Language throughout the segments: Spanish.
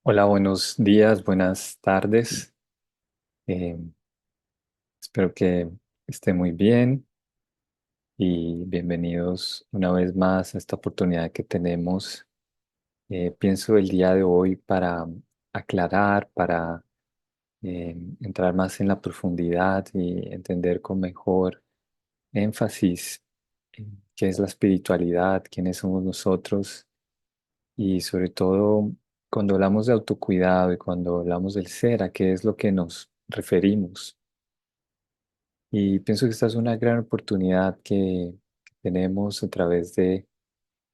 Hola, buenos días, buenas tardes. Eh, Espero que esté muy bien y bienvenidos una vez más a esta oportunidad que tenemos. Pienso el día de hoy para aclarar, para entrar más en la profundidad y entender con mejor énfasis qué es la espiritualidad, quiénes somos nosotros y sobre todo cuando hablamos de autocuidado y cuando hablamos del ser, a qué es lo que nos referimos. Y pienso que esta es una gran oportunidad que tenemos a través del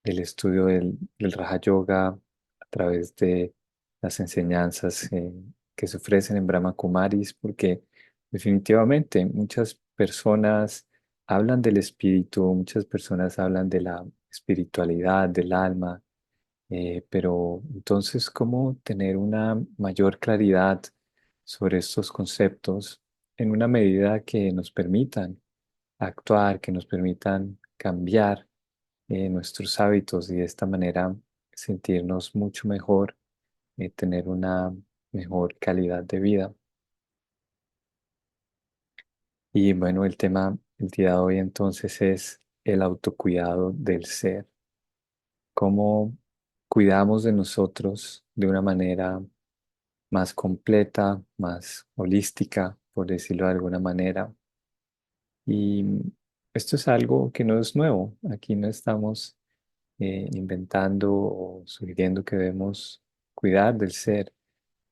estudio del Raja Yoga, a través de las enseñanzas que se ofrecen en Brahma Kumaris, porque definitivamente muchas personas hablan del espíritu, muchas personas hablan de la espiritualidad, del alma, pero entonces, ¿cómo tener una mayor claridad sobre estos conceptos en una medida que nos permitan actuar, que nos permitan cambiar nuestros hábitos y de esta manera sentirnos mucho mejor, tener una mejor calidad de vida? Y bueno, el tema el día de hoy entonces es el autocuidado del ser. Cómo cuidamos de nosotros de una manera más completa, más holística, por decirlo de alguna manera. Y esto es algo que no es nuevo. Aquí no estamos inventando o sugiriendo que debemos cuidar del ser,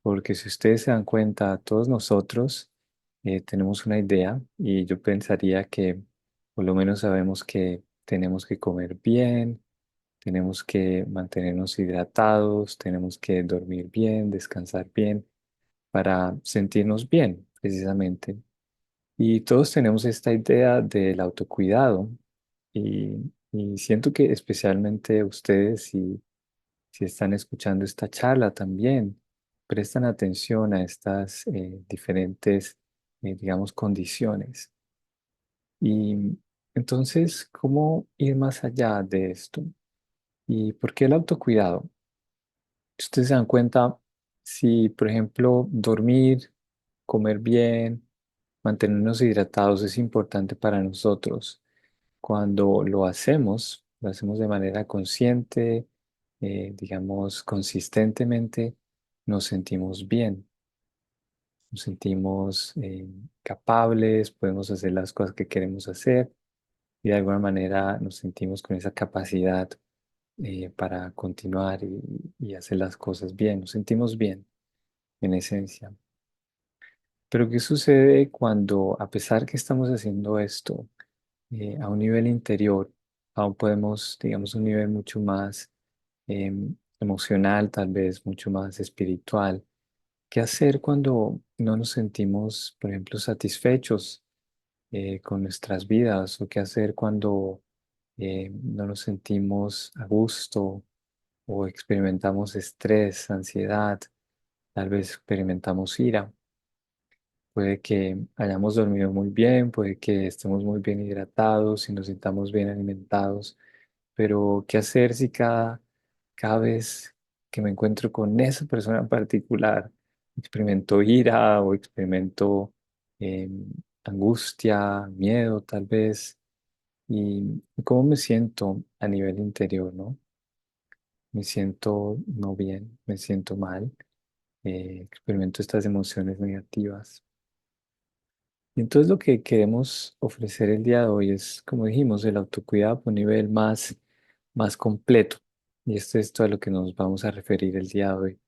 porque si ustedes se dan cuenta, todos nosotros tenemos una idea y yo pensaría que por lo menos sabemos que tenemos que comer bien, tenemos que mantenernos hidratados, tenemos que dormir bien, descansar bien para sentirnos bien, precisamente. Y todos tenemos esta idea del autocuidado y siento que especialmente ustedes, si están escuchando esta charla también, prestan atención a estas diferentes, digamos, condiciones. Y entonces, ¿cómo ir más allá de esto? ¿Y por qué el autocuidado? Si ustedes se dan cuenta, si por ejemplo dormir, comer bien, mantenernos hidratados es importante para nosotros. Cuando lo hacemos de manera consciente, digamos, consistentemente, nos sentimos bien, nos sentimos capables, podemos hacer las cosas que queremos hacer y de alguna manera nos sentimos con esa capacidad para continuar y hacer las cosas bien, nos sentimos bien en esencia. Pero ¿qué sucede cuando, a pesar que estamos haciendo esto a un nivel interior, aún podemos, digamos, un nivel mucho más emocional, tal vez mucho más espiritual? ¿Qué hacer cuando no nos sentimos, por ejemplo, satisfechos con nuestras vidas? ¿O qué hacer cuando no nos sentimos a gusto o experimentamos estrés, ansiedad, tal vez experimentamos ira? Puede que hayamos dormido muy bien, puede que estemos muy bien hidratados y nos sintamos bien alimentados, pero ¿qué hacer si cada vez que me encuentro con esa persona en particular experimento ira o experimento eh, angustia, miedo tal vez? ¿Y cómo me siento a nivel interior, no? Me siento no bien, me siento mal, experimento estas emociones negativas. Y entonces lo que queremos ofrecer el día de hoy es, como dijimos, el autocuidado a un nivel más completo. Y esto es todo a lo que nos vamos a referir el día de hoy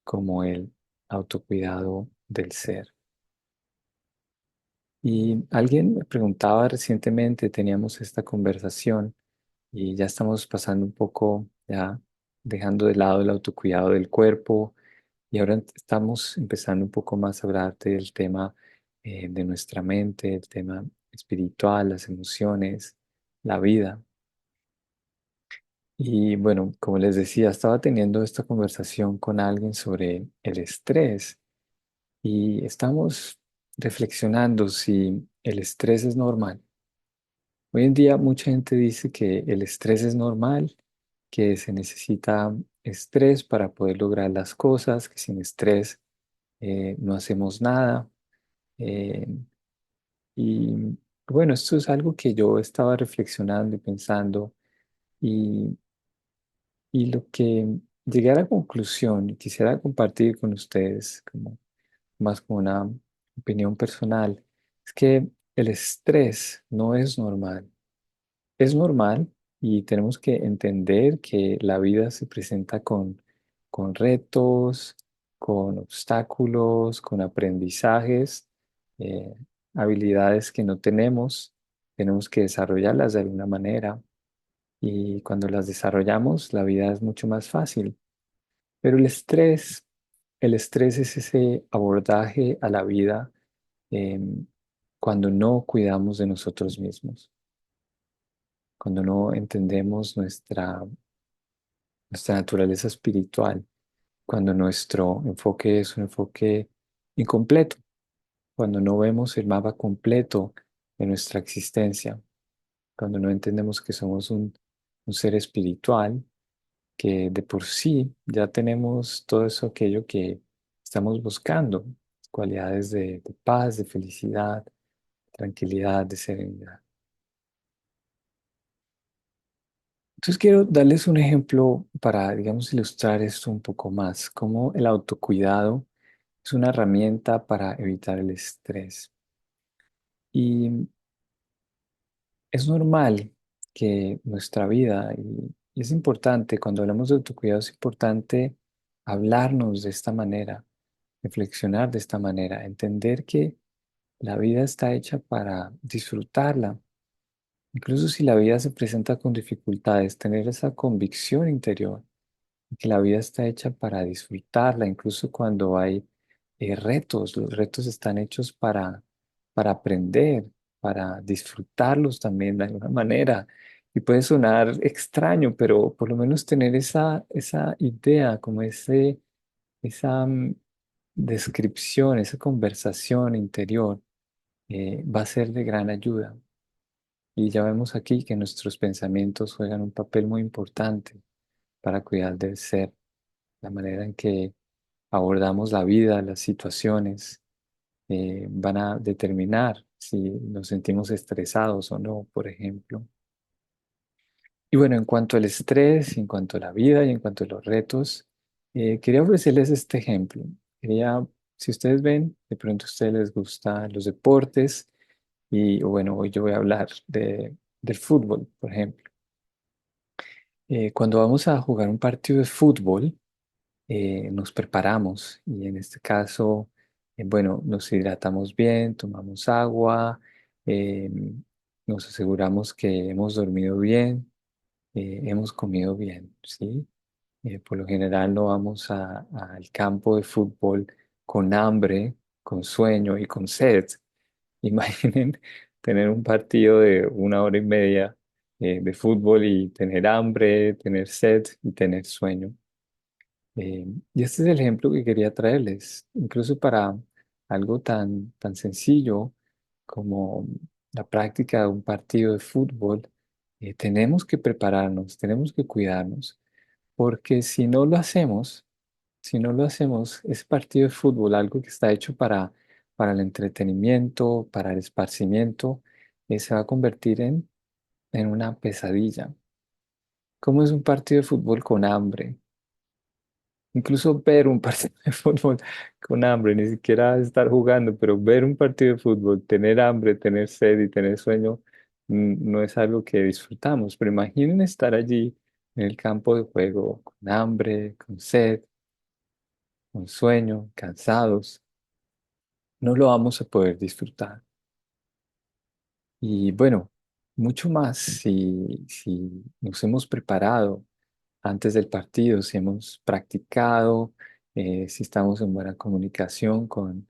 como el autocuidado del ser. Y alguien me preguntaba recientemente, teníamos esta conversación y ya estamos pasando un poco, ya dejando de lado el autocuidado del cuerpo y ahora estamos empezando un poco más a hablar del tema de nuestra mente, el tema espiritual, las emociones, la vida. Y bueno, como les decía, estaba teniendo esta conversación con alguien sobre el estrés y estamos reflexionando si el estrés es normal. Hoy en día mucha gente dice que el estrés es normal, que se necesita estrés para poder lograr las cosas, que sin estrés no hacemos nada. Eh, y bueno, esto es algo que yo estaba reflexionando y pensando y, y lo que llegué a la conclusión y quisiera compartir con ustedes como más como una opinión personal, es que el estrés no es normal. Es normal y tenemos que entender que la vida se presenta con retos, con obstáculos, con aprendizajes, eh, habilidades que no tenemos. Tenemos que desarrollarlas de alguna manera y cuando las desarrollamos, la vida es mucho más fácil. Pero el estrés es ese abordaje a la vida cuando no cuidamos de nosotros mismos, cuando no entendemos nuestra naturaleza espiritual, cuando nuestro enfoque es un enfoque incompleto, cuando no vemos el mapa completo de nuestra existencia, cuando no entendemos que somos un ser espiritual, que de por sí ya tenemos todo eso, aquello que estamos buscando, cualidades de paz, de felicidad, tranquilidad, de serenidad. Entonces quiero darles un ejemplo para, digamos, ilustrar esto un poco más, cómo el autocuidado es una herramienta para evitar el estrés. Y es normal que nuestra vida, y es importante, cuando hablamos de autocuidado, es importante hablarnos de esta manera, reflexionar de esta manera, entender que la vida está hecha para disfrutarla. Incluso si la vida se presenta con dificultades, tener esa convicción interior que la vida está hecha para disfrutarla, incluso cuando hay retos. Los retos están hechos para aprender, para disfrutarlos también de alguna manera. Y puede sonar extraño, pero por lo menos tener esa idea, como esa descripción, esa conversación interior, va a ser de gran ayuda. Y ya vemos aquí que nuestros pensamientos juegan un papel muy importante para cuidar del ser, la manera en que abordamos la vida, las situaciones, van a determinar si nos sentimos estresados o no, por ejemplo. Y bueno, en cuanto al estrés, en cuanto a la vida y en cuanto a los retos, quería ofrecerles este ejemplo. Quería, si ustedes ven, de pronto a ustedes les gustan los deportes y bueno, hoy yo voy a hablar del fútbol, por ejemplo. Cuando vamos a jugar un partido de fútbol, nos preparamos y en este caso, bueno, nos hidratamos bien, tomamos agua, eh, nos aseguramos que hemos dormido bien, hemos comido bien, ¿sí? Por lo general no vamos al campo de fútbol con hambre, con sueño y con sed. Imaginen tener un partido de 1 hora y media de fútbol y tener hambre, tener sed y tener sueño. Y este es el ejemplo que quería traerles, incluso para algo tan sencillo como la práctica de un partido de fútbol. Tenemos que prepararnos, tenemos que cuidarnos, porque si no lo hacemos, ese partido de fútbol, algo que está hecho para el entretenimiento, para el esparcimiento, se va a convertir en una pesadilla. ¿Cómo es un partido de fútbol con hambre? Incluso ver un partido de fútbol con hambre, ni siquiera estar jugando, pero ver un partido de fútbol, tener hambre, tener sed y tener sueño, no es algo que disfrutamos. Pero imaginen estar allí en el campo de juego con hambre, con sed, con sueño, cansados. No lo vamos a poder disfrutar. Y bueno, mucho más si nos hemos preparado antes del partido, si hemos practicado, si estamos en buena comunicación con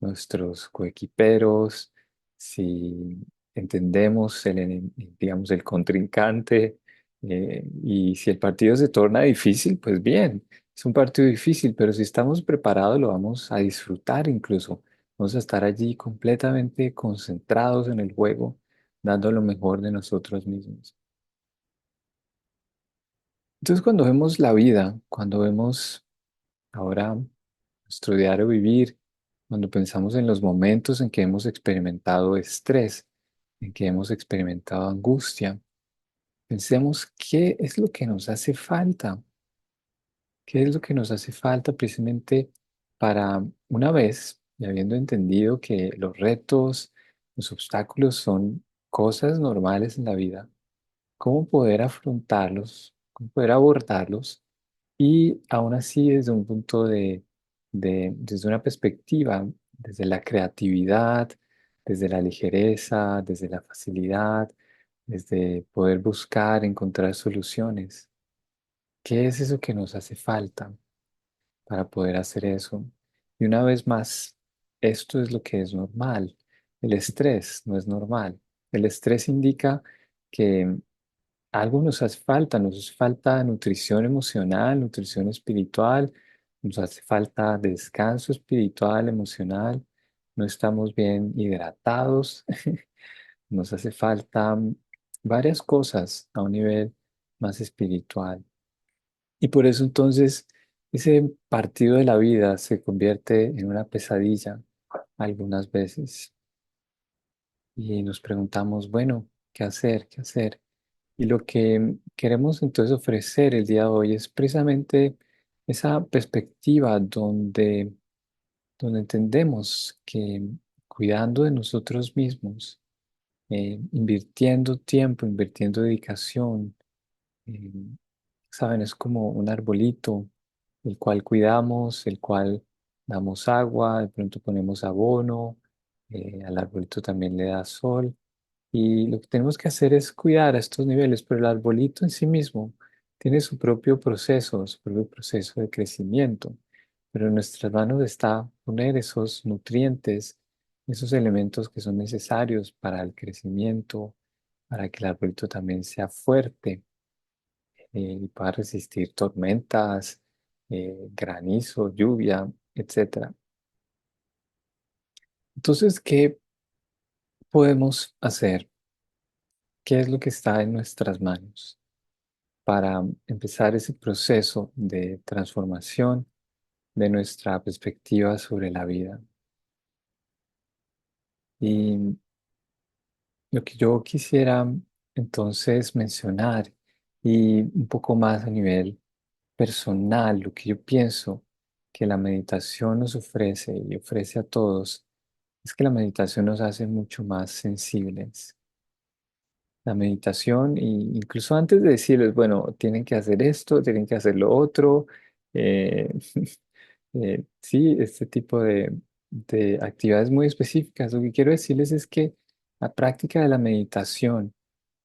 nuestros coequiperos, si entendemos digamos, el contrincante, y si el partido se torna difícil, pues bien, es un partido difícil, pero si estamos preparados lo vamos a disfrutar incluso. Vamos a estar allí completamente concentrados en el juego, dando lo mejor de nosotros mismos. Entonces, cuando vemos la vida, cuando vemos ahora nuestro diario vivir, cuando pensamos en los momentos en que hemos experimentado estrés, en que hemos experimentado angustia, pensemos qué es lo que nos hace falta, qué es lo que nos hace falta precisamente para una vez, y habiendo entendido que los retos, los obstáculos son cosas normales en la vida, cómo poder afrontarlos, cómo poder abordarlos y aún así desde un punto desde una perspectiva, desde la creatividad, desde la ligereza, desde la facilidad, desde poder buscar, encontrar soluciones. ¿Qué es eso que nos hace falta para poder hacer eso? Y una vez más, esto es lo que es normal. El estrés no es normal. El estrés indica que algo nos hace falta nutrición emocional, nutrición espiritual, nos hace falta descanso espiritual, emocional, no estamos bien hidratados, nos hace falta varias cosas a un nivel más espiritual. Y por eso entonces ese partido de la vida se convierte en una pesadilla algunas veces y nos preguntamos, bueno, ¿qué hacer? ¿Qué hacer? Y lo que queremos entonces ofrecer el día de hoy es precisamente esa perspectiva donde entendemos que cuidando de nosotros mismos, invirtiendo tiempo, invirtiendo dedicación, eh, saben, es como un arbolito, el cual cuidamos, el cual damos agua, de pronto ponemos abono, al arbolito también le da sol. Y lo que tenemos que hacer es cuidar a estos niveles, pero el arbolito en sí mismo tiene su propio proceso de crecimiento. Pero en nuestras manos está poner esos nutrientes, esos elementos que son necesarios para el crecimiento, para que el arbolito también sea fuerte y pueda resistir tormentas, granizo, lluvia, etcétera. Entonces, ¿qué podemos hacer? ¿Qué es lo que está en nuestras manos para empezar ese proceso de transformación de nuestra perspectiva sobre la vida? Y lo que yo quisiera entonces mencionar y un poco más a nivel personal, lo que yo pienso que la meditación nos ofrece y ofrece a todos, es que la meditación nos hace mucho más sensibles. La meditación, y incluso antes de decirles, bueno, tienen que hacer esto, tienen que hacer lo otro, eh, sí, este tipo de actividades muy específicas. Lo que quiero decirles es que la práctica de la meditación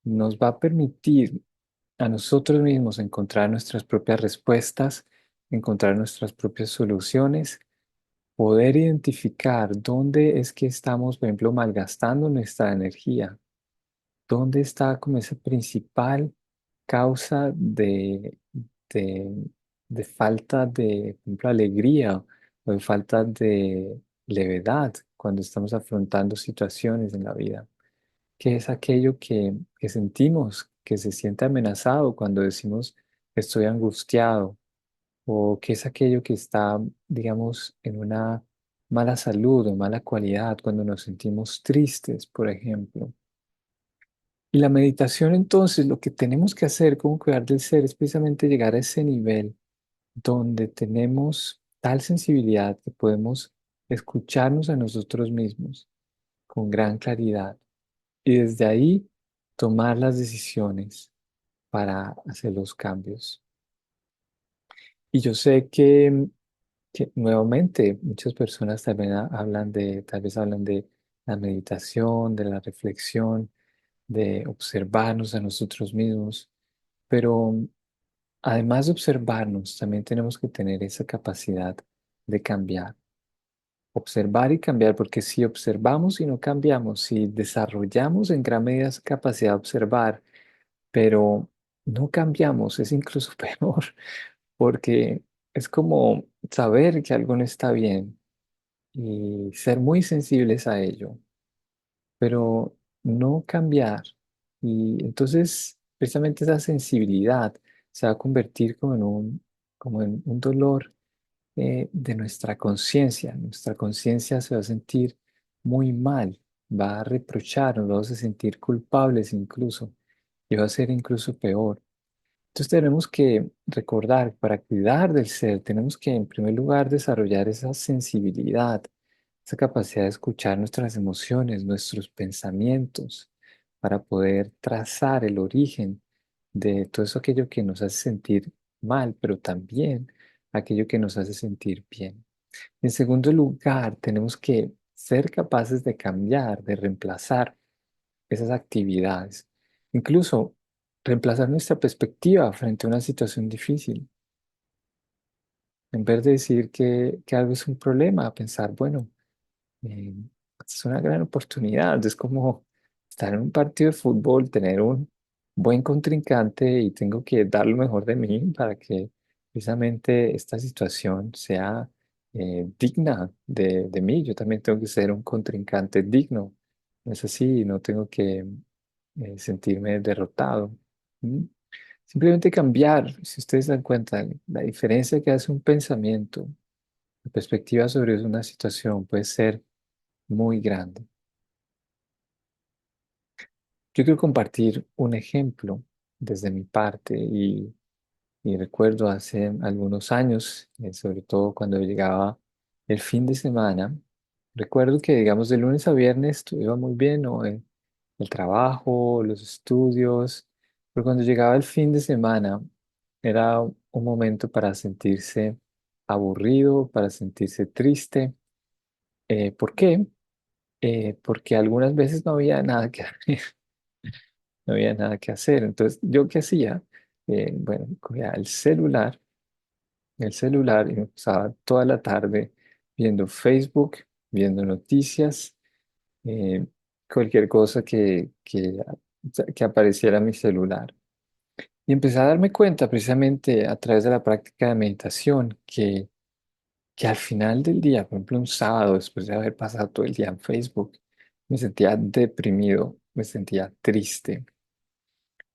nos va a permitir a nosotros mismos encontrar nuestras propias respuestas, encontrar nuestras propias soluciones, poder identificar dónde es que estamos, por ejemplo, malgastando nuestra energía. ¿Dónde está como esa principal causa de, de falta de, por ejemplo, alegría o de falta de levedad cuando estamos afrontando situaciones en la vida? ¿Qué es aquello que sentimos que se siente amenazado cuando decimos estoy angustiado? ¿O qué es aquello que está, digamos, en una mala salud o mala cualidad cuando nos sentimos tristes, por ejemplo? Y la meditación entonces, lo que tenemos que hacer como cuidar del ser es precisamente llegar a ese nivel donde tenemos tal sensibilidad que podemos escucharnos a nosotros mismos con gran claridad y desde ahí tomar las decisiones para hacer los cambios. Y yo sé que nuevamente muchas personas también tal vez hablan de la meditación, de la reflexión, de observarnos a nosotros mismos. Pero además de observarnos, también tenemos que tener esa capacidad de cambiar, observar y cambiar, porque si observamos y no cambiamos, si desarrollamos en gran medida esa capacidad de observar, pero no cambiamos, es incluso peor, porque es como saber que algo no está bien y ser muy sensibles a ello, pero no cambiar. Y entonces, precisamente esa sensibilidad se va a convertir como en un dolor de nuestra conciencia. Nuestra conciencia se va a sentir muy mal, va a reprochar, nos vamos a sentir culpables incluso, y va a ser incluso peor. Entonces tenemos que recordar, para cuidar del ser, tenemos que en primer lugar desarrollar esa sensibilidad, esa capacidad de escuchar nuestras emociones, nuestros pensamientos, para poder trazar el origen de todo eso, aquello que nos hace sentir mal, pero también aquello que nos hace sentir bien. En segundo lugar, tenemos que ser capaces de cambiar, de reemplazar esas actividades. Incluso reemplazar nuestra perspectiva frente a una situación difícil. En vez de decir que algo es un problema, pensar, bueno, eh, es una gran oportunidad. Es como estar en un partido de fútbol, tener un buen contrincante y tengo que dar lo mejor de mí para que precisamente esta situación sea digna de mí. Yo también tengo que ser un contrincante digno. No es así, no tengo que sentirme derrotado. ¿Mm? Simplemente cambiar, si ustedes se dan cuenta, la diferencia que hace un pensamiento, la perspectiva sobre una situación puede ser muy grande. Yo quiero compartir un ejemplo desde mi parte y recuerdo hace algunos años, sobre todo cuando llegaba el fin de semana, recuerdo que digamos de lunes a viernes todo iba muy bien, ¿no? El trabajo, los estudios, pero cuando llegaba el fin de semana era un momento para sentirse aburrido, para sentirse triste. ¿Por qué? Porque algunas veces no había nada que hacer. No había nada que hacer. Entonces, ¿yo qué hacía? Bueno, cogía el celular y me pasaba toda la tarde viendo Facebook, viendo noticias, eh, cualquier cosa que apareciera en mi celular. Y empecé a darme cuenta precisamente a través de la práctica de meditación que al final del día, por ejemplo, un sábado, después de haber pasado todo el día en Facebook, me sentía deprimido, me sentía triste.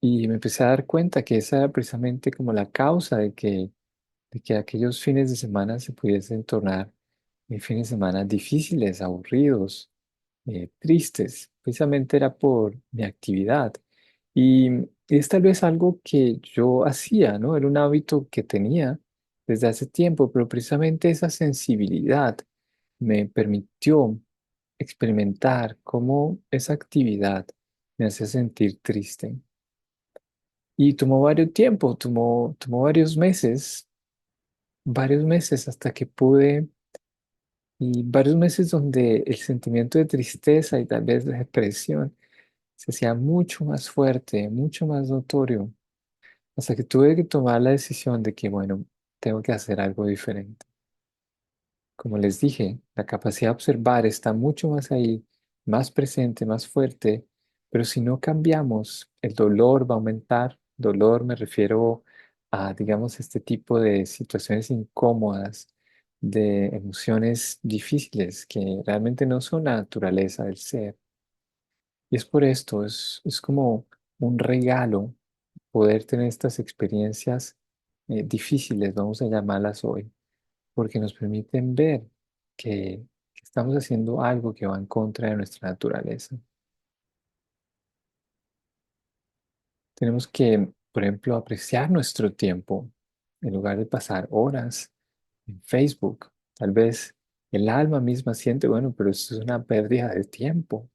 Y me empecé a dar cuenta que esa era precisamente como la causa de que aquellos fines de semana se pudiesen tornar fines de semana difíciles, aburridos, tristes. Precisamente era por mi actividad. Y es tal vez algo que yo hacía, ¿no? Era un hábito que tenía desde hace tiempo, pero precisamente esa sensibilidad me permitió experimentar cómo esa actividad me hacía sentir triste. Y tomó varios tiempo, tomó varios meses hasta que pude, y varios meses donde el sentimiento de tristeza y tal vez de depresión se hacía mucho más fuerte, mucho más notorio, hasta que tuve que tomar la decisión de que, bueno, tengo que hacer algo diferente. Como les dije, la capacidad de observar está mucho más ahí, más presente, más fuerte, pero si no cambiamos, el dolor va a aumentar. Dolor me refiero a, digamos, este tipo de situaciones incómodas, de emociones difíciles que realmente no son la naturaleza del ser. Y es por esto, es como un regalo poder tener estas experiencias difíciles, vamos a llamarlas hoy porque nos permiten ver que estamos haciendo algo que va en contra de nuestra naturaleza. Tenemos que, por ejemplo, apreciar nuestro tiempo en lugar de pasar horas en Facebook. Tal vez el alma misma siente, bueno, pero esto es una pérdida de tiempo,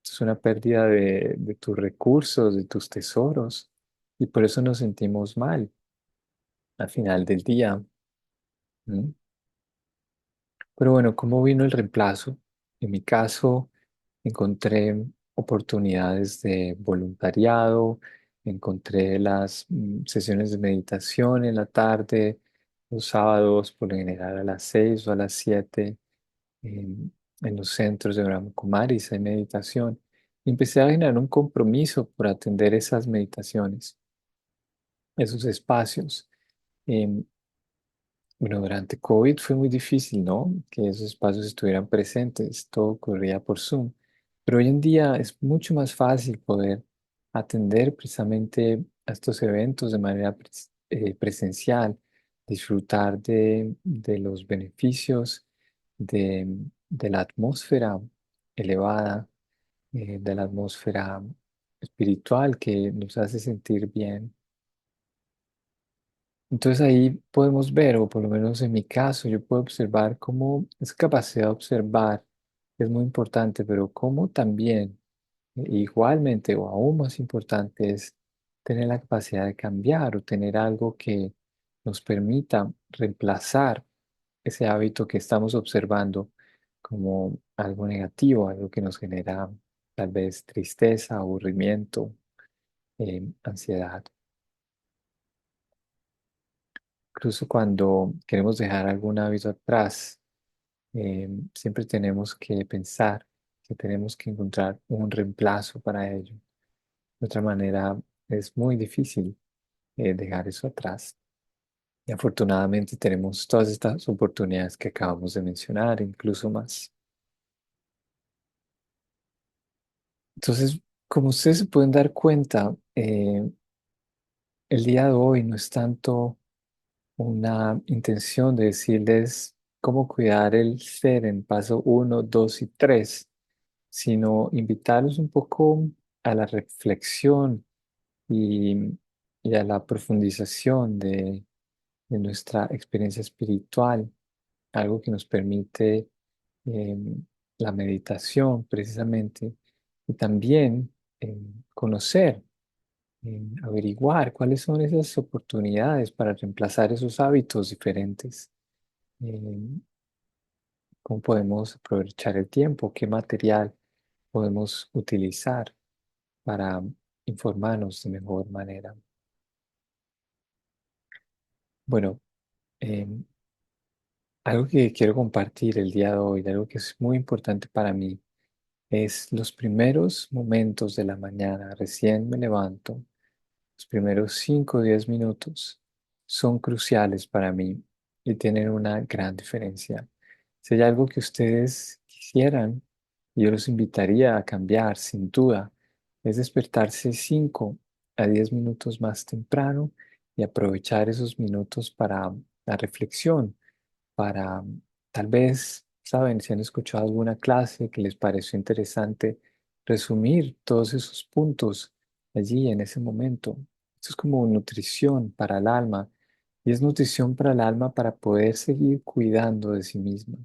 esto es una pérdida de tus recursos, de tus tesoros, y por eso nos sentimos mal al final del día. ¿Mm? Pero bueno, ¿cómo vino el reemplazo? En mi caso, encontré oportunidades de voluntariado, encontré las sesiones de meditación en la tarde, los sábados, por lo general a las 6 o a las 7, en los centros de Brahma Kumaris hay meditación. Y empecé a generar un compromiso por atender esas meditaciones, esos espacios. Em, Bueno, durante COVID fue muy difícil, ¿no? Que esos espacios estuvieran presentes, todo ocurría por Zoom. Pero hoy en día es mucho más fácil poder atender precisamente a estos eventos de manera presencial, disfrutar de los beneficios de, de la atmósfera elevada, de la atmósfera espiritual que nos hace sentir bien. Entonces ahí podemos ver, o por lo menos en mi caso, yo puedo observar cómo esa capacidad de observar es muy importante, pero cómo también, igualmente o aún más importante, es tener la capacidad de cambiar o tener algo que nos permita reemplazar ese hábito que estamos observando como algo negativo, algo que nos genera tal vez tristeza, aburrimiento, ansiedad. Incluso cuando queremos dejar algún hábito atrás, siempre tenemos que pensar que tenemos que encontrar un reemplazo para ello. De otra manera, es muy difícil dejar eso atrás. Y afortunadamente tenemos todas estas oportunidades que acabamos de mencionar, incluso más. Entonces, como ustedes se pueden dar cuenta, el día de hoy no es tanto una intención de decirles cómo cuidar el ser en paso uno, 2 y 3, sino invitarlos un poco a la reflexión y, y a la profundización de nuestra experiencia espiritual, algo que nos permite la meditación precisamente y también conocer, averiguar cuáles son esas oportunidades para reemplazar esos hábitos diferentes. em, Cómo podemos aprovechar el tiempo, qué material podemos utilizar para informarnos de mejor manera. Bueno, em, algo que quiero compartir el día de hoy, algo que es muy importante para mí, es los primeros momentos de la mañana. Recién me levanto. Los primeros 5 o 10 minutos son cruciales para mí y tienen una gran diferencia. Si hay algo que ustedes quisieran, yo los invitaría a cambiar, sin duda, es despertarse 5 a 10 minutos más temprano y aprovechar esos minutos para la reflexión, para tal vez, saben, si han escuchado alguna clase que les pareció interesante, resumir todos esos puntos allí en ese momento. Esto es como nutrición para el alma y es nutrición para el alma para poder seguir cuidando de sí misma.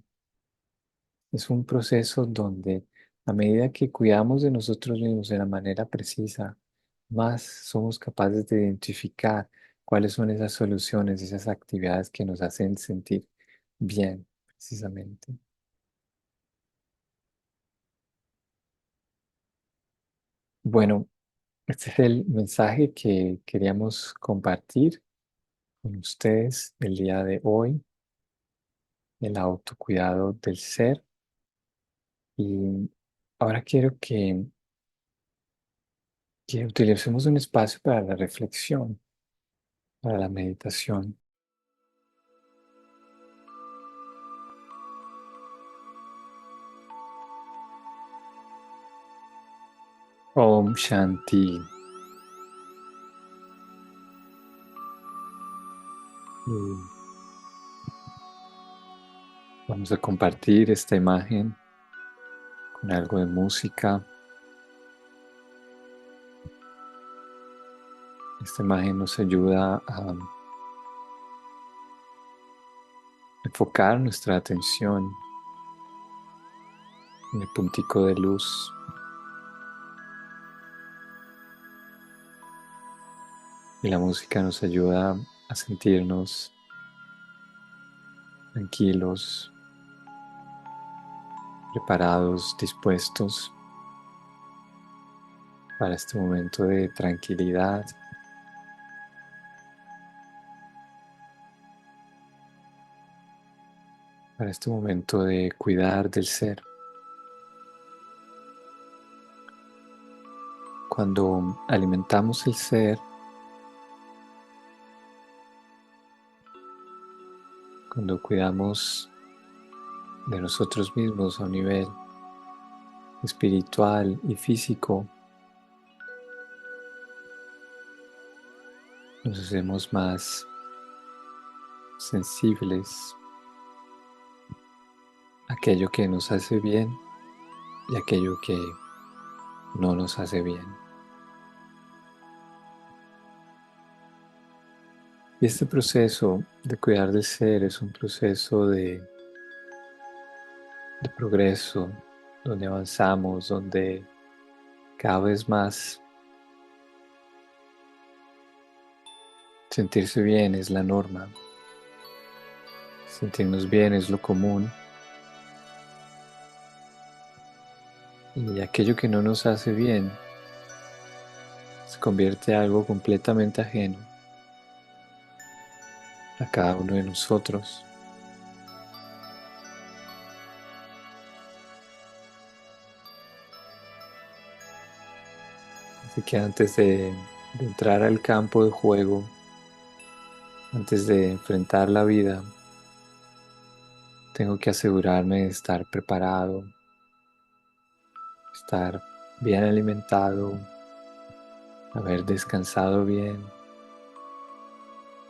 Es un proceso donde a medida que cuidamos de nosotros mismos de la manera precisa, más somos capaces de identificar cuáles son esas soluciones, esas actividades que nos hacen sentir bien, precisamente. Bueno, este es el mensaje que queríamos compartir con ustedes el día de hoy, el autocuidado del ser. Y ahora quiero que utilicemos un espacio para la reflexión, para la meditación. Om Shanti. Y vamos a compartir esta imagen con algo de música. Esta imagen nos ayuda a enfocar nuestra atención en el puntico de luz. Y la música nos ayuda a sentirnos tranquilos, preparados, dispuestos para este momento de tranquilidad, para este momento de cuidar del ser. Cuando alimentamos el ser, cuando cuidamos de nosotros mismos a un nivel espiritual y físico, nos hacemos más sensibles a aquello que nos hace bien y aquello que no nos hace bien. Y este proceso de cuidar del ser es un proceso de progreso, donde avanzamos, donde cada vez más sentirse bien es la norma, sentirnos bien es lo común, y aquello que no nos hace bien se convierte en algo completamente ajeno a cada uno de nosotros. Así que antes de entrar al campo de juego, antes de enfrentar la vida, tengo que asegurarme de estar preparado, estar bien alimentado, haber descansado bien,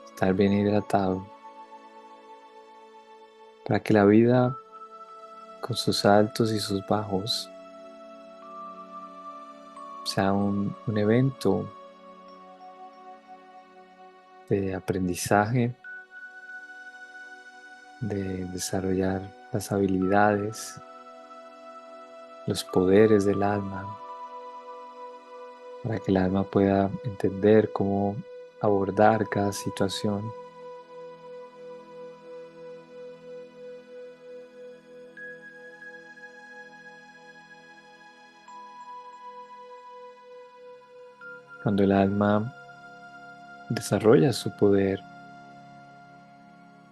estar bien hidratado, para que la vida, con sus altos y sus bajos, sea un evento de aprendizaje, de desarrollar las habilidades, los poderes del alma, para que el alma pueda entender cómo abordar cada situación. Cuando el alma desarrolla su poder,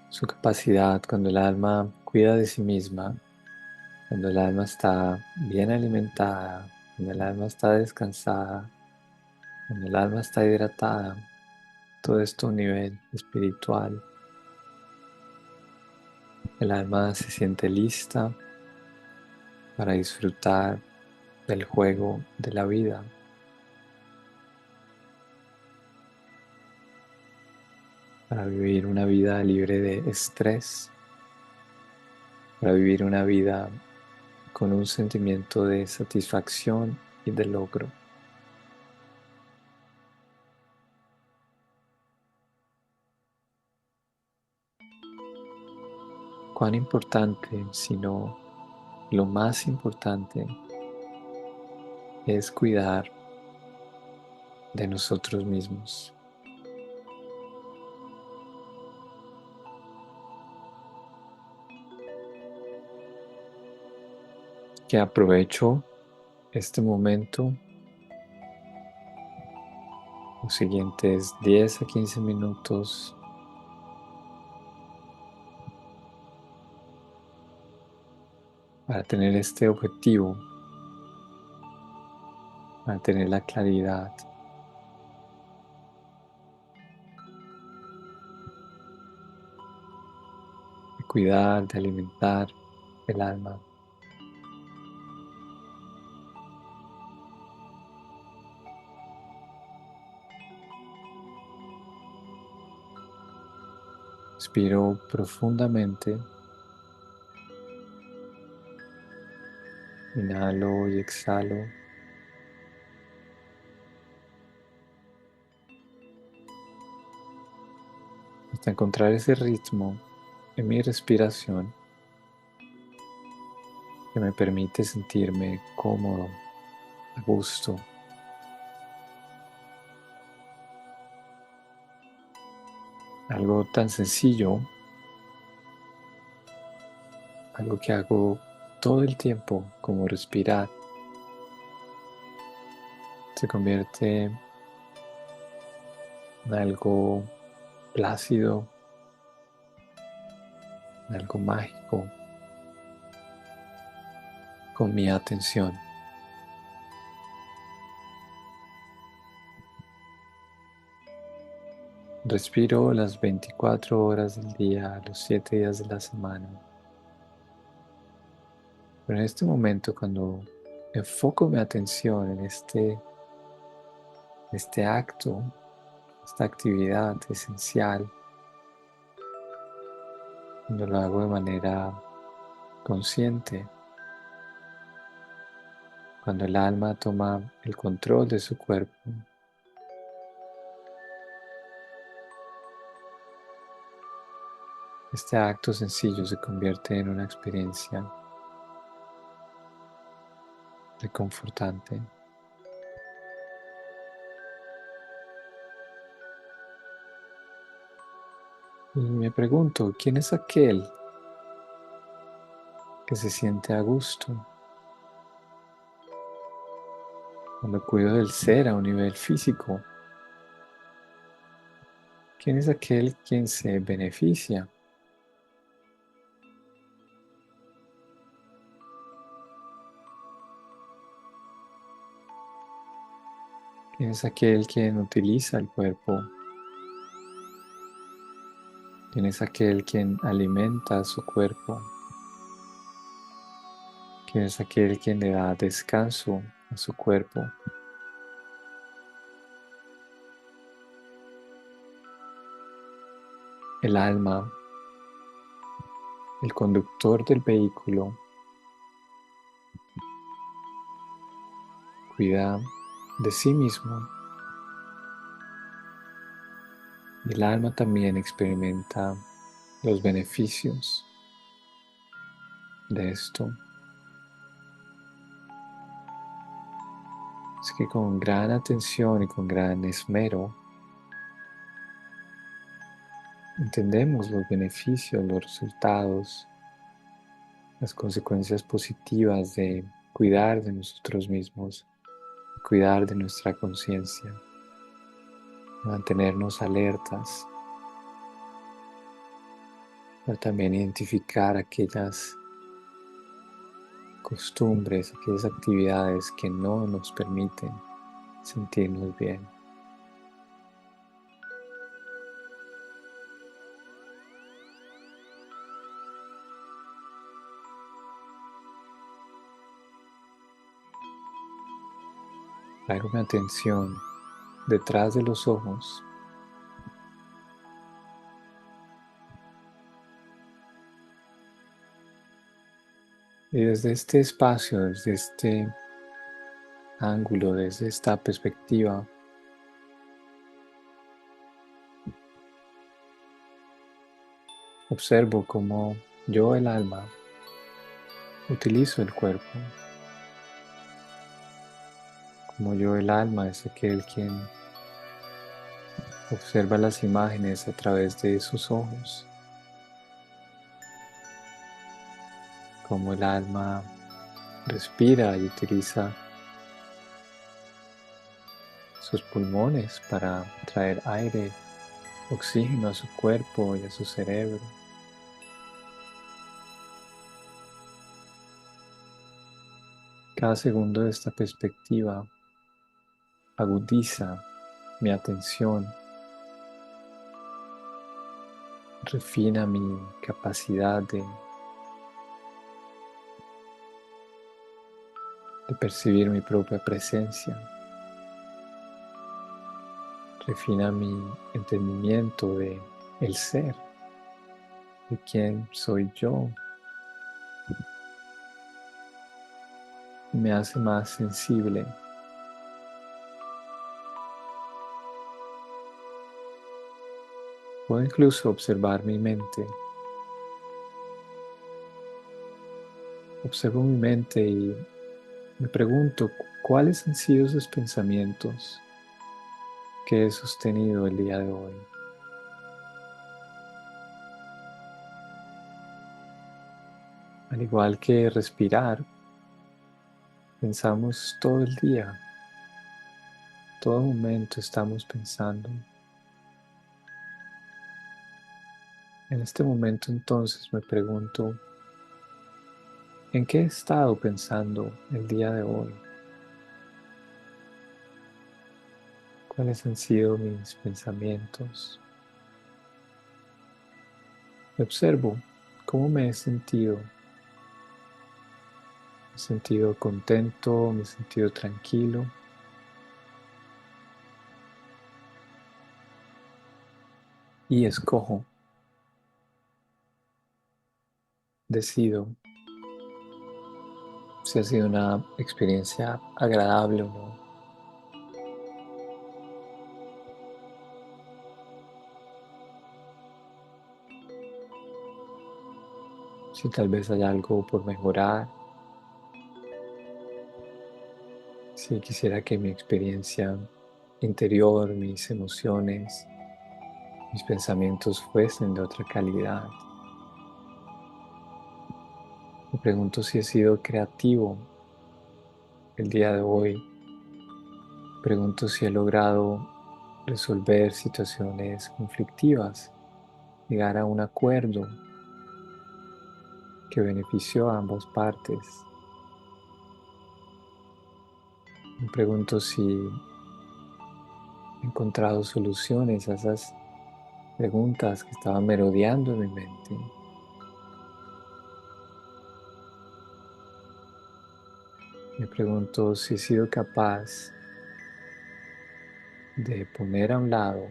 su capacidad, cuando el alma cuida de sí misma, cuando el alma está bien alimentada, cuando el alma está descansada, cuando el alma está hidratada, todo esto a un nivel espiritual, el alma se siente lista para disfrutar del juego de la vida, para vivir una vida libre de estrés, para vivir una vida con un sentimiento de satisfacción y de logro. Cuán importante, si no lo más importante, es cuidar de nosotros mismos. Que aprovecho este momento, los siguientes 10 a 15 minutos, para tener este objetivo, para tener la claridad de cuidar, de alimentar el alma. Respiro profundamente, inhalo y exhalo. Hasta encontrar ese ritmo en mi respiración que me permite sentirme cómodo, a gusto. Algo tan sencillo, algo que hago todo el tiempo, como respirar, se convierte en algo plácido, en algo mágico, con mi atención. Respiro las 24 horas del día, los 7 días de la semana. Pero en este momento, cuando enfoco mi atención en este acto, esta actividad esencial, cuando lo hago de manera consciente, cuando el alma toma el control de su cuerpo, este acto sencillo se convierte en una experiencia reconfortante. Y me pregunto, ¿quién es aquel que se siente a gusto cuando cuido del ser a un nivel físico? ¿Quién es aquel quien se beneficia? ¿Quién es aquel quien utiliza el cuerpo? ¿Quién es aquel quien alimenta su cuerpo? ¿Quién es aquel quien le da descanso a su cuerpo? El alma, el conductor del vehículo, cuida de sí mismo. Y el alma también experimenta los beneficios de esto. Es que con gran atención y con gran esmero entendemos los beneficios, los resultados, las consecuencias positivas de cuidar de nosotros mismos, cuidar de nuestra conciencia, mantenernos alertas, pero también identificar aquellas costumbres, aquellas actividades que no nos permiten sentirnos bien. Traigo mi atención detrás de los ojos y desde este espacio, desde este ángulo, desde esta perspectiva, observo cómo yo, el alma, utilizo el cuerpo, como yo, el alma, es aquel quien observa las imágenes a través de sus ojos, como el alma respira y utiliza sus pulmones para traer aire, oxígeno a su cuerpo y a su cerebro. Cada segundo de esta perspectiva agudiza mi atención, refina mi capacidad de percibir mi propia presencia, refina mi entendimiento de el ser, de quién soy yo, y me hace más sensible. Puedo incluso observar mi mente. Observo mi mente y me pregunto cuáles han sido sus pensamientos que he sostenido el día de hoy. Al igual que respirar, pensamos todo el día, todo momento estamos pensando. En este momento entonces me pregunto, ¿en qué he estado pensando el día de hoy? ¿Cuáles han sido mis pensamientos? Observo cómo me he sentido. Me he sentido contento, me he sentido tranquilo. y escojo, decido si ha sido una experiencia agradable o no, si tal vez hay algo por mejorar, si quisiera que mi experiencia interior, mis emociones, mis pensamientos fuesen de otra calidad. Me pregunto si he sido creativo el día de hoy. Pregunto si he logrado resolver situaciones conflictivas, llegar a un acuerdo que benefició a ambas partes. Me pregunto si he encontrado soluciones a esas preguntas que estaban merodeando en mi mente. Me pregunto si he sido capaz de poner a un lado,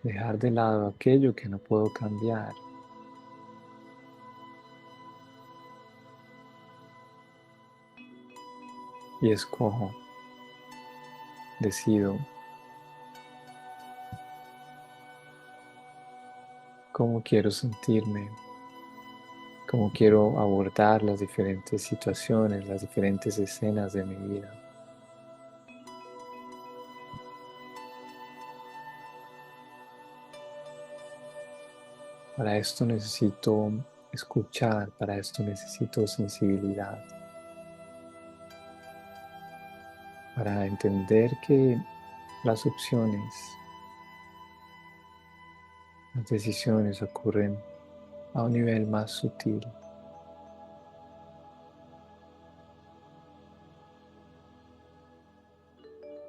dejar de lado aquello que no puedo cambiar y escojo, decido cómo quiero sentirme, cómo quiero abordar las diferentes situaciones, las diferentes escenas de mi vida. Para esto necesito escuchar, para esto necesito sensibilidad, para entender que las opciones, las decisiones ocurren a un nivel más sutil,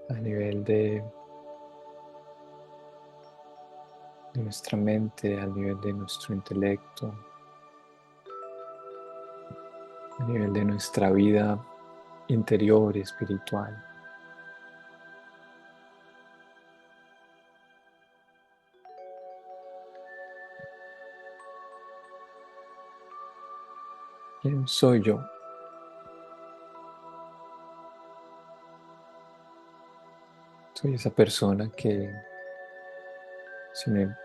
a nivel de nuestra mente, al nivel de nuestro intelecto, a nivel de nuestra vida interior y espiritual. ¿Quién soy yo? Soy esa persona que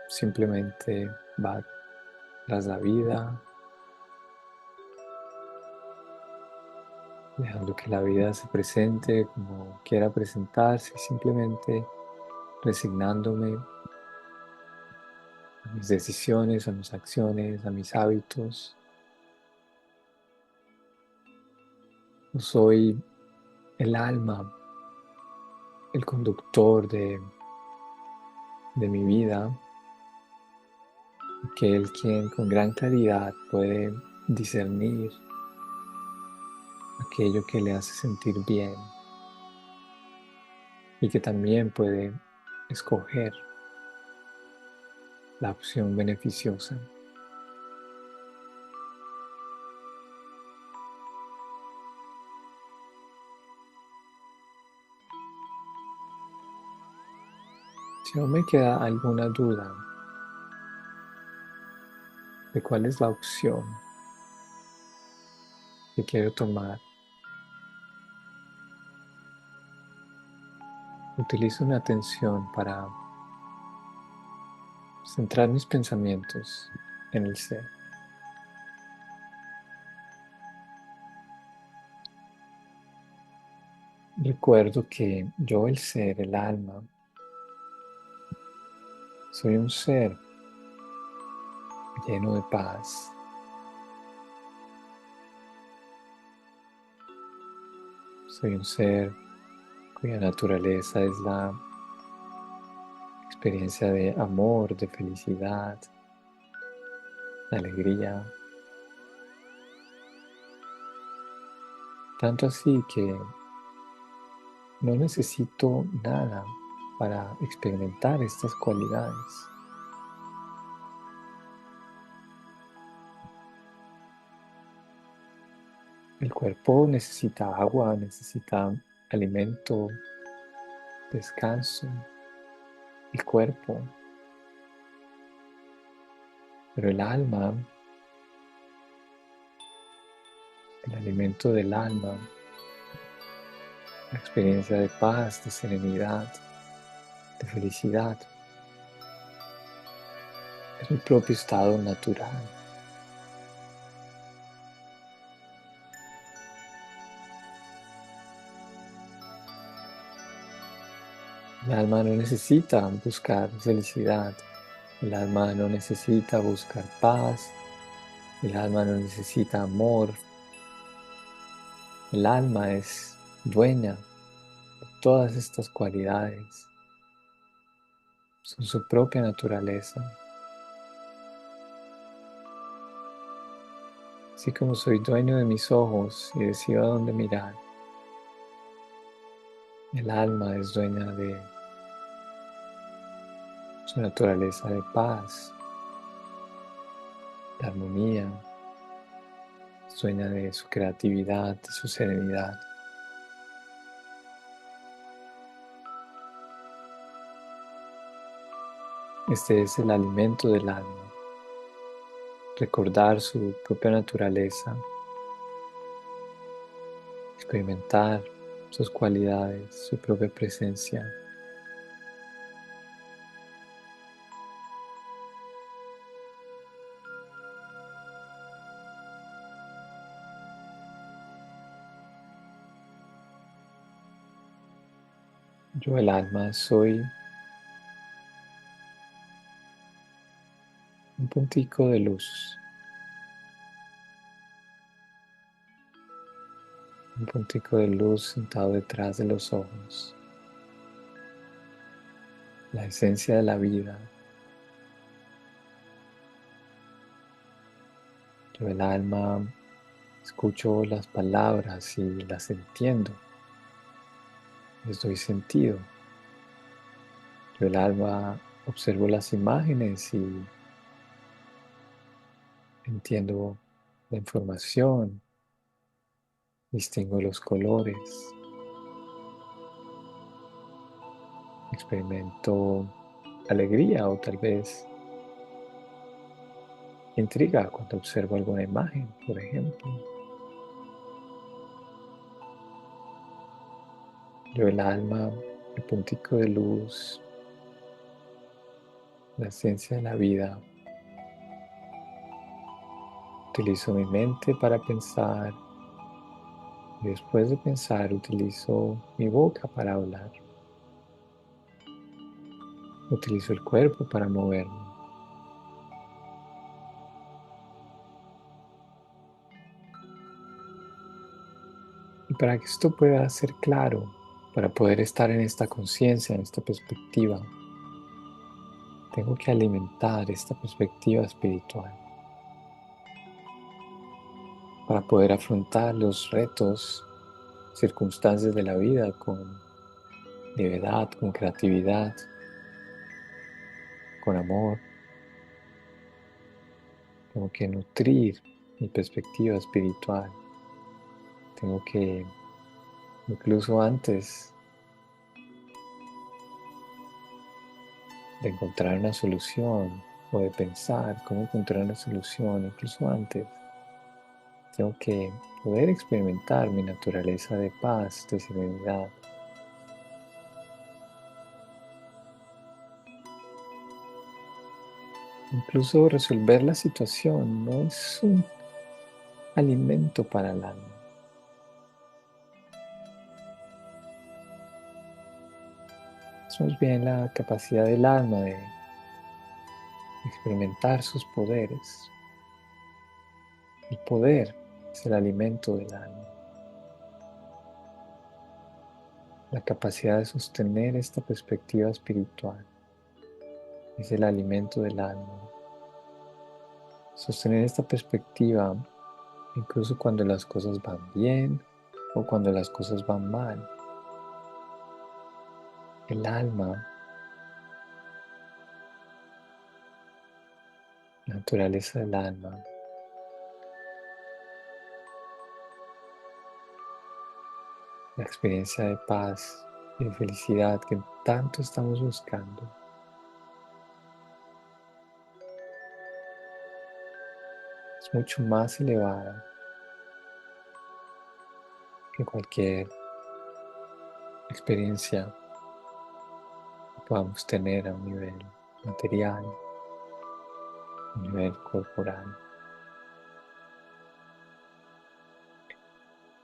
simplemente va tras la vida, dejando que la vida se presente como quiera presentarse, simplemente resignándome a mis decisiones, a mis acciones, a mis hábitos. No soy el alma, el conductor de mi vida, aquel quien con gran claridad puede discernir aquello que le hace sentir bien y que también puede escoger la opción beneficiosa. Si no me queda alguna duda de cuál es la opción que quiero tomar, utilizo una atención para centrar mis pensamientos en el ser. Recuerdo que yo, el ser, el alma, soy un ser lleno de paz. Soy un ser cuya naturaleza es la experiencia de amor, de felicidad, de alegría. Tanto así que no necesito nada para experimentar estas cualidades. El cuerpo necesita agua, necesita alimento, descanso. El cuerpo Pero el alma, el alimento del alma, la experiencia de paz, de serenidad, de felicidad, es mi propio estado natural. El alma no necesita buscar felicidad, el alma no necesita buscar paz, el alma no necesita amor, el alma es dueña de todas estas cualidades, son su propia naturaleza. Así como soy dueño de mis ojos y decido a dónde mirar, el alma es dueña de su naturaleza de paz, de armonía, es dueña de su creatividad, de su serenidad. Este es el alimento del alma, recordar su propia naturaleza, experimentar sus cualidades, su propia presencia. Yo, el alma, soy un puntico de luz, un puntico de luz sentado detrás de los ojos, la esencia de la vida. Yo, el alma, escucho las palabras y las entiendo, les doy sentido. Yo, el alma, observo las imágenes y entiendo la información, distingo los colores, experimento alegría o tal vez intriga cuando observo alguna imagen, por ejemplo. Yo, el alma, el puntico de luz, la esencia de la vida, utilizo mi mente para pensar y después de pensar utilizo mi boca para hablar. Utilizo el cuerpo para moverme. Y para que esto pueda ser claro, para poder estar en esta conciencia, en esta perspectiva, tengo que alimentar esta perspectiva espiritual para poder afrontar los retos, circunstancias de la vida con libertad, con creatividad, con amor. Tengo que nutrir mi perspectiva espiritual. Tengo que, incluso antes de encontrar una solución o de pensar cómo encontrar una solución, incluso antes, tengo que poder experimentar mi naturaleza de paz, de serenidad. Incluso resolver la situación no es un alimento para el alma. Es más bien la capacidad del alma de experimentar sus poderes. El poder es el alimento del alma. La capacidad de sostener esta perspectiva espiritual es el alimento del alma. Sostener esta perspectiva incluso cuando las cosas van bien o cuando las cosas van mal. El alma, la naturaleza del alma, la experiencia de paz y de felicidad que tanto estamos buscando, mucho más elevada que cualquier experiencia que podamos tener a un nivel material, a un nivel corporal.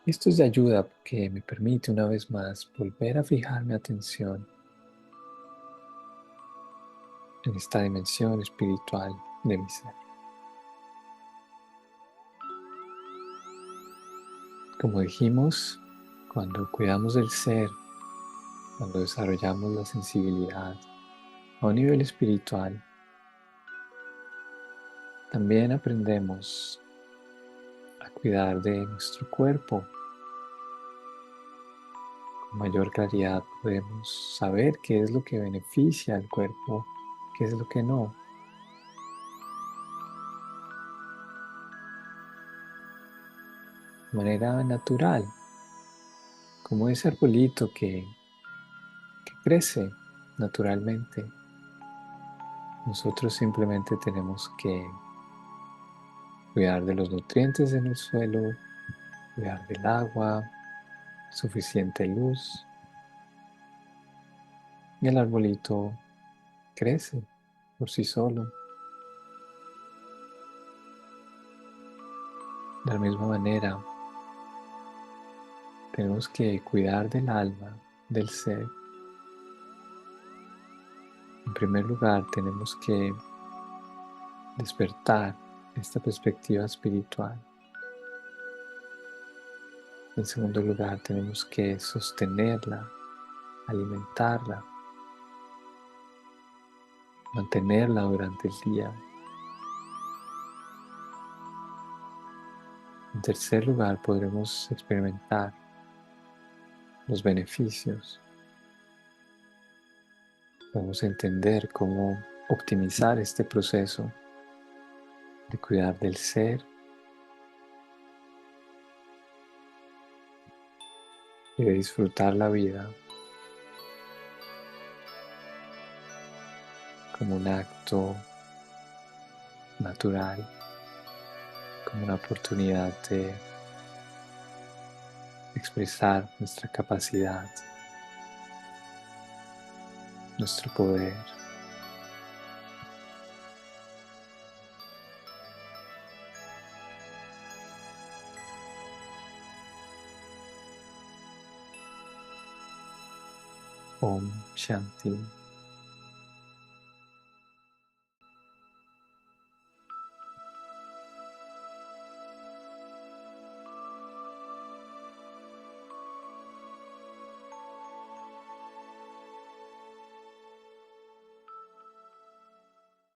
Esto es de ayuda porque me permite una vez más volver a fijar mi atención en esta dimensión espiritual de mi ser. Como dijimos, cuando cuidamos del ser, cuando desarrollamos la sensibilidad a un nivel espiritual, también aprendemos a cuidar de nuestro cuerpo. Con mayor claridad podemos saber qué es lo que beneficia al cuerpo, qué es lo que no. De manera natural, como ese arbolito que crece naturalmente. Nosotros simplemente tenemos que cuidar de los nutrientes en el suelo, cuidar del agua, suficiente luz, y el arbolito crece por sí solo. De la misma manera, tenemos que cuidar del alma, del ser. En primer lugar, tenemos que despertar esta perspectiva espiritual. En segundo lugar, tenemos que sostenerla, alimentarla, mantenerla durante el día. En tercer lugar, podremos experimentar los beneficios. Podemos entender cómo optimizar este proceso de cuidar del ser y de disfrutar la vida como un acto natural, como una oportunidad de expresar nuestra capacidad, nuestro poder. Om Shanti.